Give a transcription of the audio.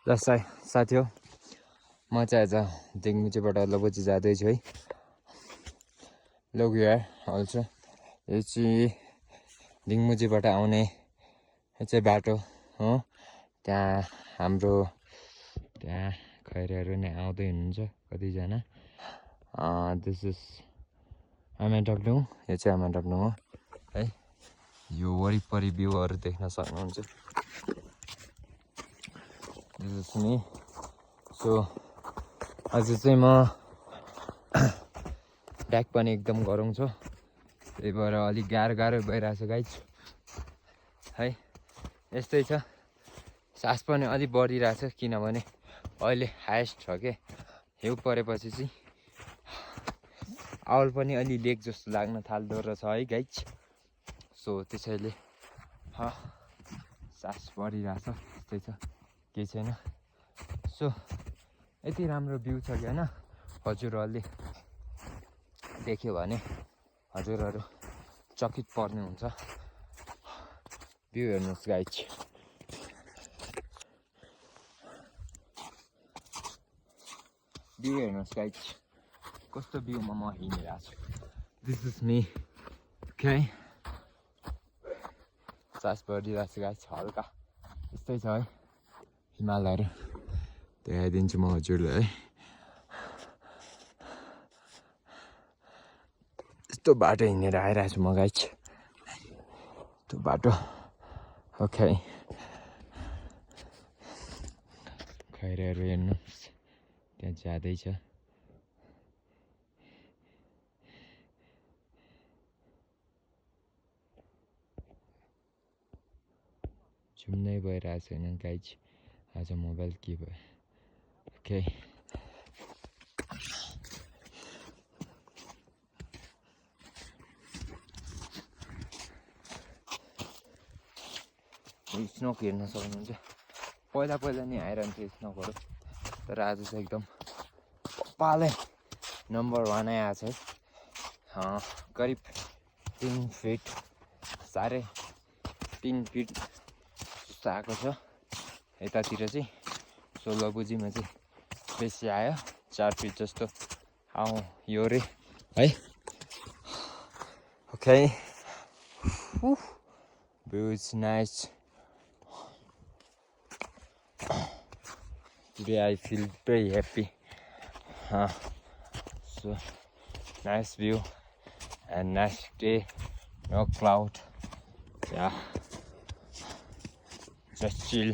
ल साथी हो म चाहिँ आज दिङमुचेबाट लबुची जाँदैछु है लोग यार अल्सो यो चाहिँ दिङमुचेबाट आउने यो चाहिँ बाटो हो त्यहाँ हाम्रो त्यहाँ खैरेहरू नै आउँदै हुनुहुन्छ कतिजना दिस इज आमाटक्लुङ यो चाहिँ आमाटक्लुङ हो है यो वरिपरि भ्यूहरू देख्न सक्नुहुन्छ दिस इज मी सो आज चाहिँ म ब्याक पनि एकदम गरौँ छ त्यही भएर अलिक गाह्रो भइरहेछ गाइज है यस्तै छ सास पनि अलिक बढिरहेछ किनभने अहिले हाइएस्ट छ के हिउँ परेपछि चाहिँ आउल पनि अलि लेक जस्तो लाग्न थाल्दो रहेछ है गाइज सो त्यसैले सास बढिरहेछ त्यस्तै छ केही छैन सो यति राम्रो भ्यू छ कि होइन हजुरहरूले देख्यो भने हजुरहरू चकित पर्नुहुन्छ भ्यू हेर्नुहोस् गाइज भ्यू हेर्नुहोस् गाइज कस्तो भ्यूमा म हिँडिरहेको छु दिस इज मी ओके सास बढिरहेको छ गाइज हल्का यस्तै छ है हिमालहरू देखाइदिन्छु म हजुरलाई है यस्तो बाटो हिँडेर आइरहेको छु म गाइज त्यो बाटो ओके खैरेहरू हेर्नुहोस् त्यहाँ जाँदैछ झुम्नै भइरहेको छैन गाइज आज मोबाइल के भयो ओके स्नोक हेर्न सक्नुहुन्छ पहिला नि आइरहन्थ्यो स्नोकहरू तर आज चाहिँ एकदम पालै नम्बर 1 आएको छ है करिब 3 फिट 3.5 फिट जस्तो आएको छ यतातिर चाहिँ सोलबुजीमा चाहिँ बेसी आयो 4 फिट जस्तो यो रे है okay view is nice Today I feel very happy. So nice view and nice day, no cloud. Yeah, just chill.